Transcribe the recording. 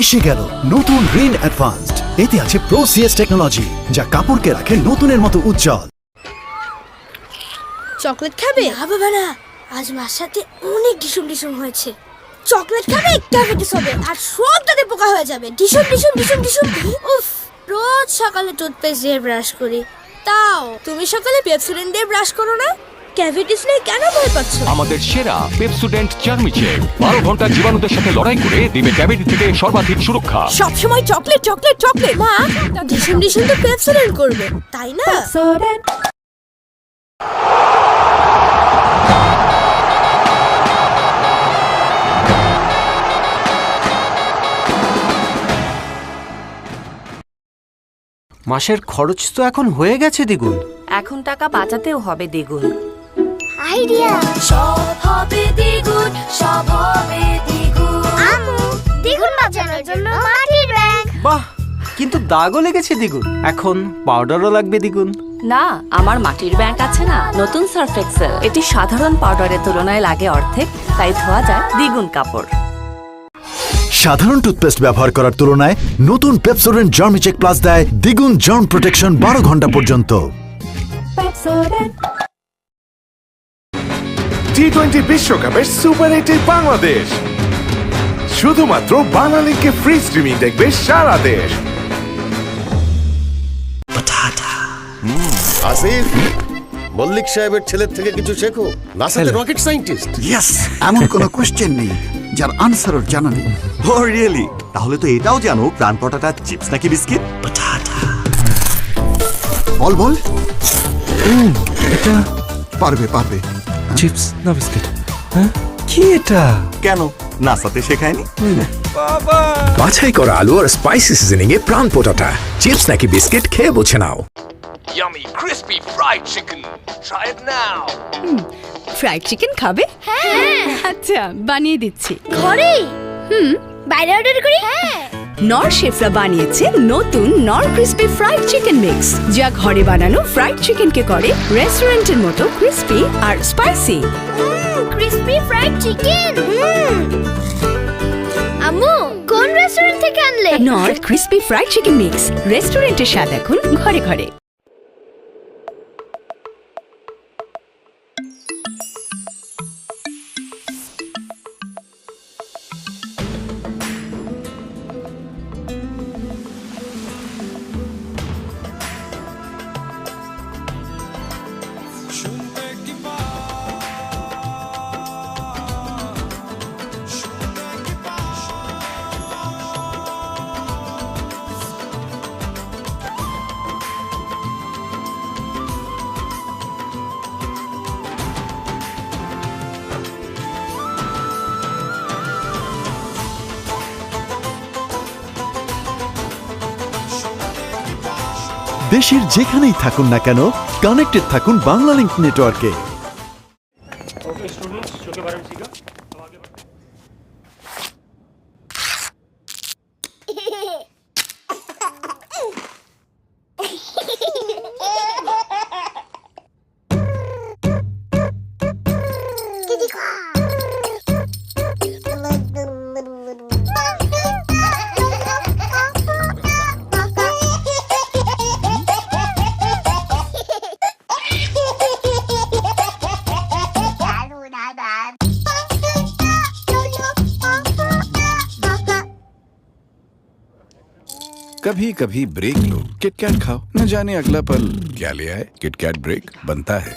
এসে গেল নতুন রিন অ্যাডভান্সড। এতে আছে প্রো সিএস টেকনোলজি, যা কাপড়কে রাখে নতুনের মতো উজ্জ্বল। চকলেট খাবে? না বাবা না, আজ মার সাথে অনেক ডিসুম হয়েছে। চকলেট খাবে, ডায়াবেটিস হবে আর সব দাঁতে পোকা হয়ে যাবে। ডিসুম। উফ, রোজ সকালে টুথপেস্ট দিয়ে ব্রাশ করি, তাও তুমি সকালে পেপসোডেন্ট দিয়ে ব্রাশ করো না? ক্যাভিটিস নিয়ে কেন ভয় পাচ্ছ? আমাদের সেরা পেপসোডেন্ট চার্মিচের 12 ঘন্টা জীবাণুদের সাথে লড়াই করে দিবে ক্যাভিটি থেকে সর্বাধিক সুরক্ষা। সবসময় চকলেট। মা, ডিসুম তো পেপসোডেন্ট করবে, তাই না? মাসের খরচ তো এখন হয়ে গেছে দ্বিগুণ। এখন টাকা বাঁচাতেও হবে দ্বিগুণ। আইডিয়া। সব হবে দ্বিগুণ, সব হবে দ্বিগুণ। আম্মু, দ্বিগুণ বাঁচানোর জন্য মাটির ব্যাগ। বাহ, কিন্তু দাগও লেগেছে দ্বিগুণ। এখন পাউডারও লাগবে দ্বিগুণ। না, আমার মাটির ব্যাংক আছে না, নতুন সার্ফ এক্সেল। এটি সাধারণ পাউডারের তুলনায় লাগে অর্ধেক, তাই ধোয়া যায় দ্বিগুণ কাপড়। সাধারণ টুথপেস্ট ব্যবহার করার তুলনায় নতুন পেপসোডেন্ট জার্মিচেক প্লাস দেয় দ্বিগুণ জার্ম প্রোটেকশন 12 ঘন্টা পর্যন্ত। টি-20 বিশ্বকাপের সুপার 8 বাংলাদেশ শুধুমাত্র বাংলালিংকে ফ্রি স্ট্রিমিং দেখবে সারা দেশ। আসিফ, মল্লিক সাহেবের ছেলের থেকে কিছু শেখো। নাসাতে রকেট সায়েন্টিস্ট। ইয়েস, এমন কোনো কোশ্চেন নেই যার আনসারও জানা নেই। ও রিয়েলি? তাহলে তো এটাও জানো প্রাণ পটাটা চিপস নাকি বিস্কিট? বল এটা পারবে। চিপস না বিস্কিট? কি এটা? কেন নাসাতে শেখায়নি? বাছাই করা আলু আর স্পাইসি সিজনিং এ প্রাণ পোটাটা চিপস নাকি বিস্কিট খেয়ে বোঝে নাও। Yummy crispy fried chicken. Try it now. Fried chicken খাবে? হ্যাঁ। আচ্ছা, বানিয়ে দিচ্ছি। ঘরেই? বাইরে অর্ডার করি? হ্যাঁ। নর শেফরা বানিয়েছে নতুন নর ক্রিসপি ফ্রাইড চিকেন মিক্স, যা ঘরে বানানো ফ্রাইড চিকেনকে করে রেস্টুরেন্টের মতো ক্রিসপি আর স্পাইসি। Crispy fried chicken. আম্মু, কোন রেস্টুরেন্ট থেকে আনলে? নর ক্রিসপি ফ্রাইড চিকেন মিক্স, রেস্টুরেন্টের স্বাদ এখন ঘরে ঘরে। দেশের যেখানেই থাকুন না কেন, কানেক্টেড থাকুন বাংলালিংক নেটওয়ার্কে। कभी कभी ब्रेक लो, किटकैट खाओ, न जाने अगला पल क्या ले आए। किटकैट ब्रेक बनता है